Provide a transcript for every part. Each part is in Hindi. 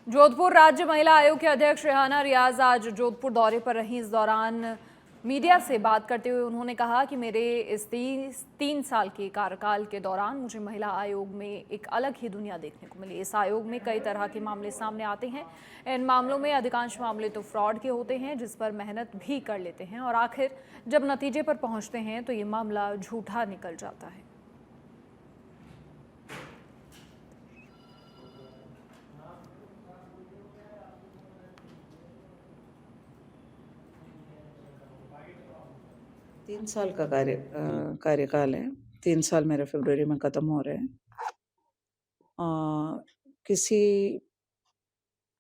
जोधपुर राज्य महिला आयोग के अध्यक्ष रेहाना रियाज आज जोधपुर दौरे पर रहीं। इस दौरान मीडिया से बात करते हुए उन्होंने कहा कि मेरे इस 3 साल के कार्यकाल के दौरान मुझे महिला आयोग में एक अलग ही दुनिया देखने को मिली। इस आयोग में कई तरह के मामले सामने आते हैं। इन मामलों में अधिकांश मामले तो फ्रॉड के होते हैं, जिस पर मेहनत भी कर लेते हैं और आखिर जब नतीजे पर पहुंचते हैं तो ये मामला झूठा निकल जाता है। 3 साल का कार्यकाल है। 3 साल मेरे फरवरी में ख़त्म हो रहे हैं। किसी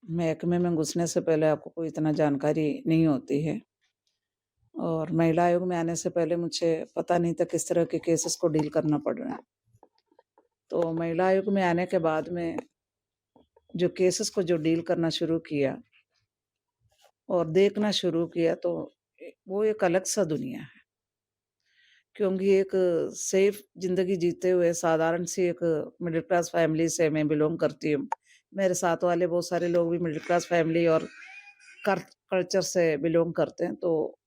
महकमे में घुसने से पहले आपको कोई इतना जानकारी नहीं होती है और महिला आयोग में आने से पहले मुझे पता नहीं था किस तरह के केसेस को डील करना पड़ रहा है। तो महिला आयोग में आने के बाद में जो केसेस को जो डील करना शुरू किया और देखना शुरू किया तो वो एक अलग सा दुनिया है। क्योंकि एक सेफ ज़िंदगी जीते हुए साधारण सी एक मिडिल क्लास फैमिली से मैं बिलोंग करती हूँ। मेरे साथ वाले बहुत सारे लोग भी मिडिल क्लास फैमिली और कल्चर से बिलोंग करते हैं, तो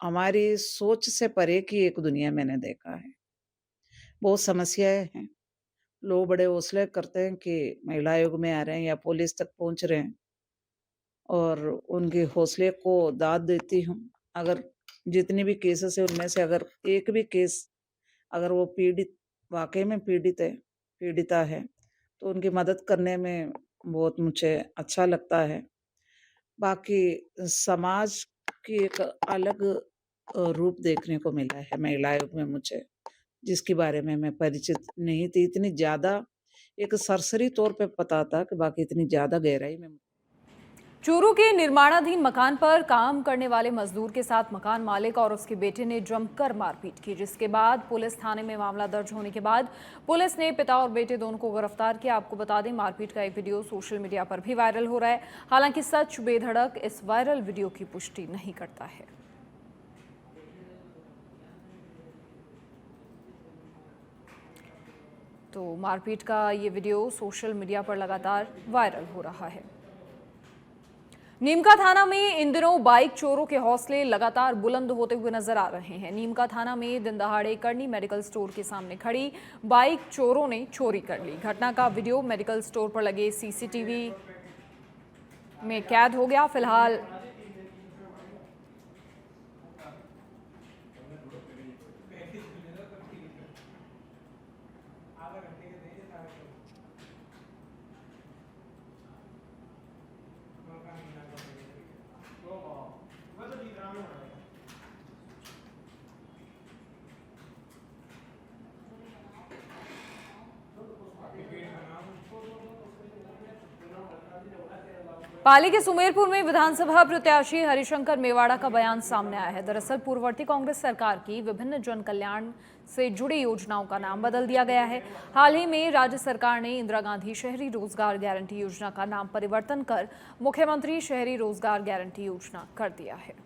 हमारी सोच से परे की एक दुनिया मैंने देखा है। बहुत समस्याएँ हैं। लोग बड़े हौसले करते हैं कि महिला आयोग में आ रहे हैं या पुलिस तक पहुँच रहे हैं और उनके हौसले को दाद देती हूँ। अगर जितनी भी केसेस है उनमें से अगर एक भी केस अगर वो पीड़ित वाक़ई में पीड़ित है, पीड़िता है, तो उनकी मदद करने में बहुत मुझे अच्छा लगता है। बाकी समाज की एक अलग रूप देखने को मिला है महिला आयोग में मुझे, जिसके बारे में मैं परिचित नहीं थी। इतनी ज़्यादा एक सरसरी तौर पे पता था कि बाकी इतनी ज़्यादा गहराई में चूरू के निर्माणाधीन मकान पर काम करने वाले मजदूर के साथ मकान मालिक और उसके बेटे ने जमकर मारपीट की, जिसके बाद पुलिस थाने में मामला दर्ज होने के बाद पुलिस ने पिता और बेटे दोनों को गिरफ्तार किया। आपको बता दें, मारपीट का एक वीडियो सोशल मीडिया पर भी वायरल हो रहा है। हालांकि सच बेधड़क इस वायरल वीडियो की पुष्टि नहीं करता है। तो मारपीट का ये वीडियो सोशल मीडिया पर लगातार वायरल हो रहा है। नीमका थाना में इन दिनों बाइक चोरों के हौसले लगातार बुलंद होते हुए नजर आ रहे हैं। नीमका थाना में दिन दहाड़े करनी मेडिकल स्टोर के सामने खड़ी बाइक चोरों ने चोरी कर ली। घटना का वीडियो मेडिकल स्टोर पर लगे सीसीटीवी में कैद हो गया। फिलहाल पाली के सुमेरपुर में विधानसभा प्रत्याशी हरिशंकर मेवाड़ा का बयान सामने आया है। दरअसल पूर्ववर्ती कांग्रेस सरकार की विभिन्न जन कल्याण से जुड़ी योजनाओं का नाम बदल दिया गया है। हाल ही में राज्य सरकार ने इंदिरा गांधी शहरी रोजगार गारंटी योजना का नाम परिवर्तन कर मुख्यमंत्री शहरी रोजगार गारंटी योजना कर दिया है।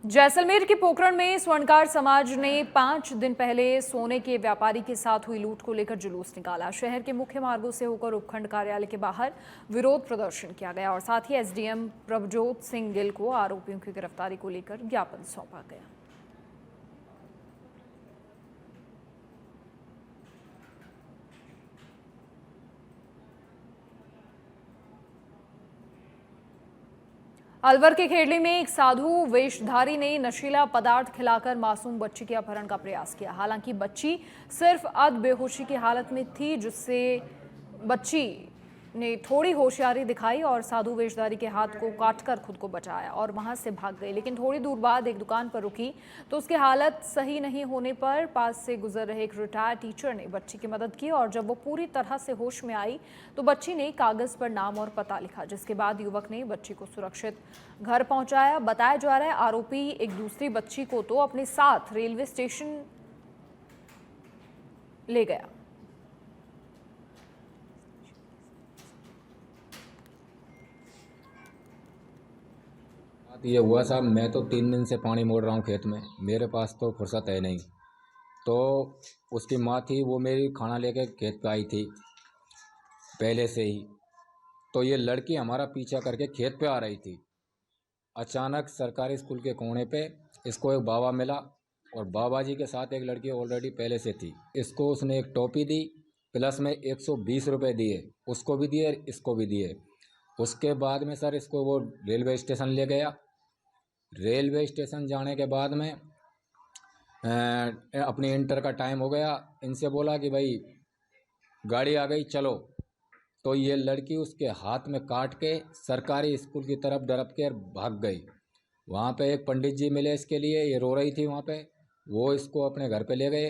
जैसलमेर के पोखरण में स्वर्णकार समाज ने 5 दिन पहले सोने के व्यापारी के साथ हुई लूट को लेकर जुलूस निकाला। शहर के मुख्य मार्गों से होकर उपखंड कार्यालय के बाहर विरोध प्रदर्शन किया गया और साथ ही एसडीएम प्रभजोत सिंह गिल को आरोपियों की गिरफ्तारी को लेकर ज्ञापन सौंपा गया। अलवर के खेड़ली में एक साधु वेशधारी ने नशीला पदार्थ खिलाकर मासूम बच्ची के अपहरण का प्रयास किया। हालांकि बच्ची सिर्फ अध बेहोशी की हालत में थी, जिससे बच्ची ने थोड़ी होशियारी दिखाई और साधु वेशधारी के हाथ को काटकर खुद को बचाया और वहां से भाग गई। लेकिन थोड़ी दूर बाद एक दुकान पर रुकी तो उसकी हालत सही नहीं होने पर पास से गुजर रहे एक रिटायर्ड टीचर ने बच्ची की मदद की और जब वो पूरी तरह से होश में आई तो बच्ची ने कागज पर नाम और पता लिखा, जिसके बाद युवक ने बच्ची को सुरक्षित घर पहुंचाया। बताया जा रहा है आरोपी एक दूसरी बच्ची को तो अपने साथ रेलवे स्टेशन ले गया। ये हुआ साहब, मैं तो 3 दिन से पानी मोड़ रहा हूँ खेत में, मेरे पास तो फुर्सत है नहीं। तो उसकी माँ थी, वो मेरी खाना लेके खेत पे आई थी पहले से ही। तो ये लड़की हमारा पीछा करके खेत पे आ रही थी। अचानक सरकारी स्कूल के कोने पे इसको एक बाबा मिला, और बाबा जी के साथ एक लड़की ऑलरेडी पहले से थी। इसको उसने एक टोपी दी, प्लस में 120 रुपये दिए, उसको भी दिए, इसको भी दिए। उसके बाद में सर इसको वो रेलवे स्टेशन ले गया। रेलवे स्टेशन जाने के बाद में अपनी इंटर का टाइम हो गया, इनसे बोला कि भाई गाड़ी आ गई चलो। तो ये लड़की उसके हाथ में काट के सरकारी स्कूल की तरफ डरप के भाग गई। वहाँ पे एक पंडित जी मिले इसके लिए, ये रो रही थी वहाँ पे, वो इसको अपने घर पे ले गए।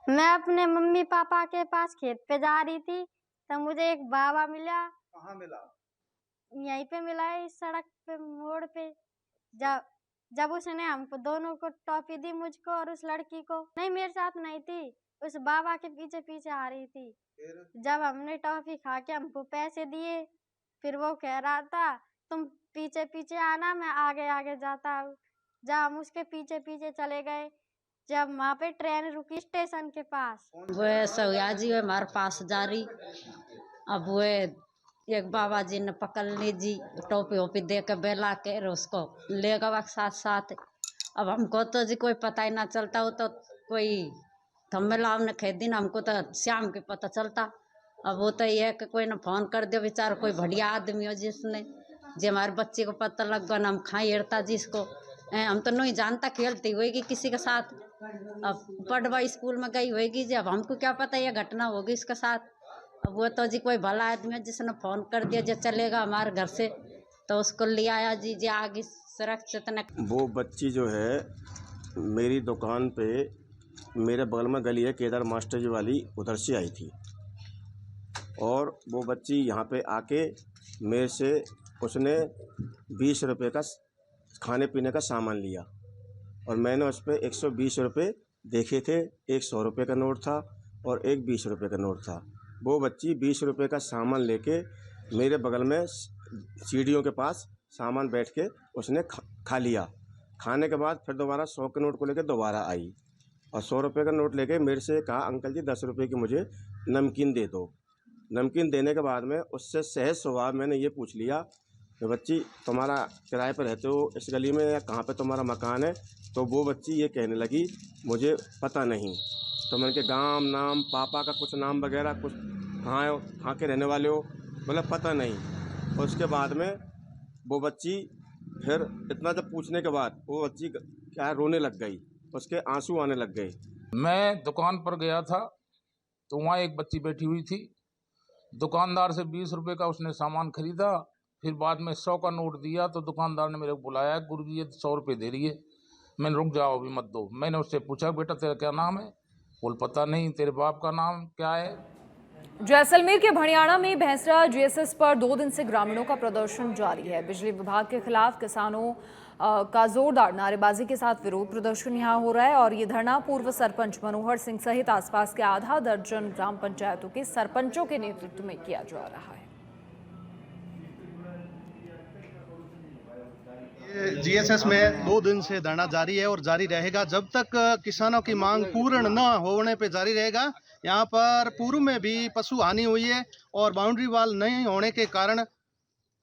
मैं अपने मम्मी पापा के पास खेत पे जा रही थी, तब मुझे एक बाबा मिला। कहाँ मिला? यहीं पे मिला है, इस सड़क पे मोड़ पे। जब जब उसने हमको दोनों को टॉफी दी, मुझको और उस लड़की को। नहीं, मेरे साथ नहीं थी, उस बाबा के पीछे पीछे आ रही थी। फिर जब हमने टॉफी खा के हमको पैसे दिए, फिर वो कह रहा था तुम पीछे पीछे आना, मैं आगे आगे जाता हूँ। जब हम उसके पीछे पीछे चले गए, जब वहाँ पे ट्रेन रुकी स्टेशन के पास, वो सौया जी हमारे पास जा रही। अब वो एक बाबा जी ने पकड़ ली जी, टोपी ओपी दे के बेला के उसको ले गवा साथ साथ। अब हमको तो जी कोई पता ही ना चलता, हो तो कोई थमेला ने खेद दिन हमको तो शाम के पता चलता। अब वो तो ये कि कोई ने फोन कर दिया, बेचारा कोई बढ़िया आदमी हो जिसने जी हमारे बच्चे को पता लग गया, हम खाई एड़ता जिसको हम तो नहीं जानता, खेलती होगी किसी के साथ। अब पढ़वा स्कूल में गई होगी जी, अब हमको क्या पता ये घटना होगी इसके साथ। अब वो तो जी कोई भला आदमी है जिसने फोन कर दिया जो चलेगा हमारे घर से, तो उसको ले आया जी आगे सुरक्षित न। वो बच्ची जो है मेरी दुकान पे, मेरे बगल में गली है केदार मास्टर जी वाली, उधर से आई थी। और वो बच्ची यहाँ पे आके मेरे से उसने 20 रुपये का खाने पीने का सामान लिया, और मैंने उस पर 120 रुपये देखे थे। एक 100 रुपये का नोट था और एक 20 रुपये का नोट था। वो बच्ची 20 रुपये का सामान लेके मेरे बगल में सीढ़ियों के पास सामान बैठ के उसने खा लिया। खाने के बाद फिर दोबारा 100 के नोट को लेकर दोबारा आई, और 100 रुपये का नोट लेके मेरे से कहा अंकल जी 10 रुपये की मुझे नमकीन दे दो। नमकीन देने के बाद में उससे सहज स्वभाव मैंने ये पूछ लिया कि बच्ची तुम्हारा किराए पर रहते हो इस गली में, या कहाँ पे तुम्हारा मकान है? तो वो बच्ची ये कहने लगी मुझे पता नहीं। तो मैंने के गांव नाम, पापा का कुछ नाम वगैरह, कुछ कहाँ के रहने वाले हो, बोला पता नहीं। और उसके बाद में वो बच्ची फिर इतना जब पूछने के बाद वो बच्ची क्या रोने लग गई, उसके आंसू आने लग गए। मैं दुकान पर गया था तो वहाँ एक बच्ची बैठी हुई थी। दुकानदार से 20 रुपये का उसने सामान खरीदा, फिर बाद में 100 का नोट दिया। तो दुकानदार ने मेरे को बुलाया, गुरुजी ये 100 रुपये दे रही है। मैंने रुक जाओ अभी मत दो। मैंने उससे पूछा बेटा तेरा क्या नाम है? बोल पता नहीं। तेरे बाप का नाम क्या है? जैसलमेर के भणियाणा में भैंसरा जीएसएस पर 2 दिन से ग्रामीणों का प्रदर्शन जारी है। बिजली विभाग के खिलाफ किसानों का जोरदार नारेबाजी के साथ विरोध प्रदर्शन यहां हो रहा है, और ये धरना पूर्व सरपंच मनोहर सिंह सहित आसपास के आधा दर्जन ग्राम पंचायतों के सरपंचों के नेतृत्व में किया जा रहा है। जीएसएस में 2 दिन से धरना जारी है और जारी रहेगा जब तक किसानों की मांग पूर्ण न होने पे जारी रहेगा। यहाँ पर पूर्व में भी पशु हानि हुई है और बाउंड्री वॉल नहीं होने के कारण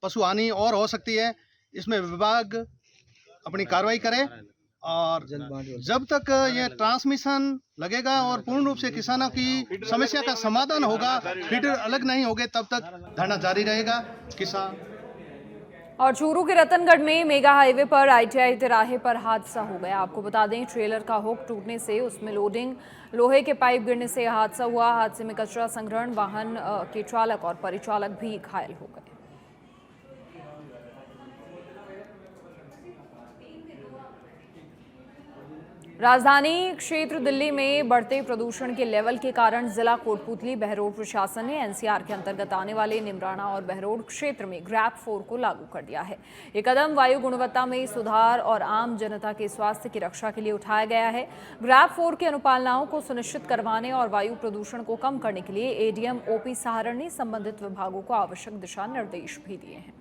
पशु हानि और हो सकती है। इसमें विभाग अपनी कार्रवाई करे, और जब तक ये ट्रांसमिशन लगेगा और पूर्ण रूप से किसानों की समस्या का समाधान होगा, फीडर अलग नहीं होंगे, तब तक धरना जारी रहेगा। किसान और चूरू के रतनगढ़ में मेगा हाईवे पर आईटीआई तिराहे पर हादसा हो गया। आपको बता दें ट्रेलर का हुक टूटने से उसमें लोडिंग लोहे के पाइप गिरने से हादसा हुआ। हादसे में कचरा संग्रहण वाहन के चालक और परिचालक भी घायल हो गए। राजधानी क्षेत्र दिल्ली में बढ़ते प्रदूषण के लेवल के कारण जिला कोटपूतली बहरोड प्रशासन ने एनसीआर के अंतर्गत आने वाले निमराना और बहरोड क्षेत्र में ग्रैप 4 को लागू कर दिया है। ये कदम वायु गुणवत्ता में सुधार और आम जनता के स्वास्थ्य की रक्षा के लिए उठाया गया है। ग्रैप 4 की अनुपालनाओं को सुनिश्चित करवाने और वायु प्रदूषण को कम करने के लिए एडीएम ओपी सहारण ने संबंधित विभागों को आवश्यक दिशा निर्देश भी दिए हैं।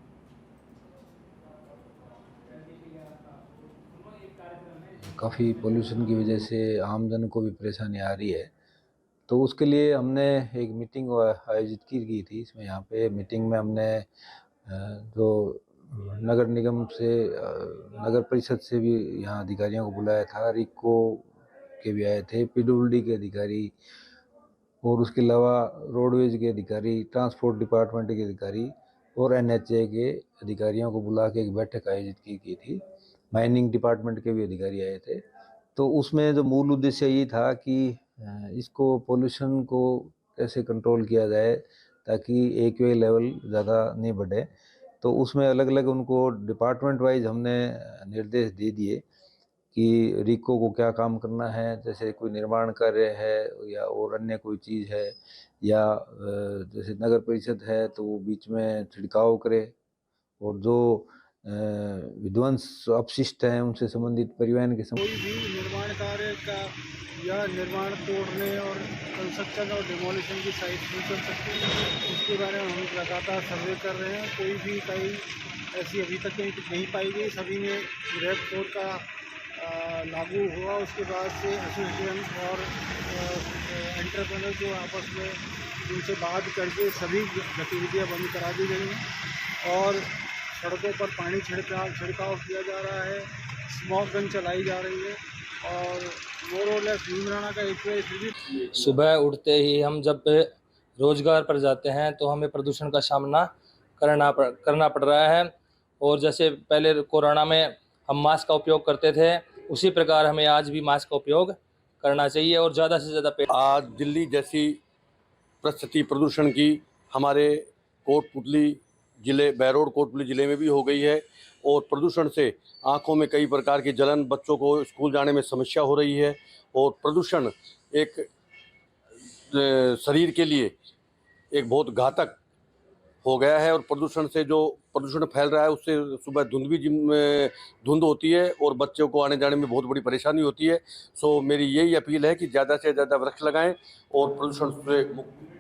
काफ़ी पोल्यूशन की वजह से आमजन को भी परेशानी आ रही है। तो उसके लिए हमने एक मीटिंग आयोजित की थी। इसमें यहाँ पे मीटिंग में हमने जो नगर निगम से नगर परिषद से भी यहाँ अधिकारियों को बुलाया था, रिको के भी आए थे, पीडब्ल्यूडी के अधिकारी और उसके अलावा रोडवेज के अधिकारी, ट्रांसपोर्ट डिपार्टमेंट के अधिकारी और एनएचए के अधिकारियों को बुला के एक बैठक आयोजित की थी। माइनिंग डिपार्टमेंट के भी अधिकारी आए थे। तो उसमें जो मूल उद्देश्य ये था कि इसको पोल्यूशन को कैसे कंट्रोल किया जाए ताकि एक्वे लेवल ज़्यादा नहीं बढ़े। तो उसमें अलग अलग उनको डिपार्टमेंट वाइज हमने निर्देश दे दिए कि रिको को क्या काम करना है, जैसे कोई निर्माण कार्य है या और अन्य कोई चीज़ है, या जैसे नगर परिषद है तो वो बीच में छिड़काव करे, और जो विध्वंस अपशिष्ट हैं उनसे संबंधित परिवहन के कोई भी निर्माण कार्य का या निर्माण तोड़ने और कंस्ट्रक्शन और डिमोलिशन की साइट नहीं चल सकती, उसके बारे में हम लगातार सर्वे कर रहे हैं। कोई भी इकाई ऐसी अभी तक नहीं पाई गई। सभी में रेड कोड का लागू हुआ। उसके बाद से एसोसिएशन और एंटरप्रेन्योर जो आपस में उनसे बात करके सभी गतिविधियां बंद करा दी गई हैं और सड़कों पर पानी छिड़काव किया जा रहा है, स्मॉग गन चलाई जा रही है और मोर और लेस भीमराना का एक सुबह उठते ही हम जब रोजगार पर जाते हैं तो हमें प्रदूषण का सामना करना पड़ रहा है। और जैसे पहले कोरोना में हम मास्क का उपयोग करते थे, उसी प्रकार हमें आज भी मास्क का उपयोग करना चाहिए और ज़्यादा से ज़्यादा आज दिल्ली जैसी परिस्थिति प्रदूषण की हमारे कोटपुतली ज़िले, बहरोड कोटपुतली ज़िले में भी हो गई है और प्रदूषण से आँखों में कई प्रकार की जलन, बच्चों को स्कूल जाने में समस्या हो रही है और प्रदूषण एक शरीर के लिए एक बहुत घातक हो गया है। और प्रदूषण से जो प्रदूषण फैल रहा है उससे सुबह धुंध होती है और बच्चों को आने जाने में बहुत बड़ी परेशानी होती है। सो मेरी यही अपील है कि ज़्यादा से ज़्यादा वृक्ष लगाएं और प्रदूषण से मुक्त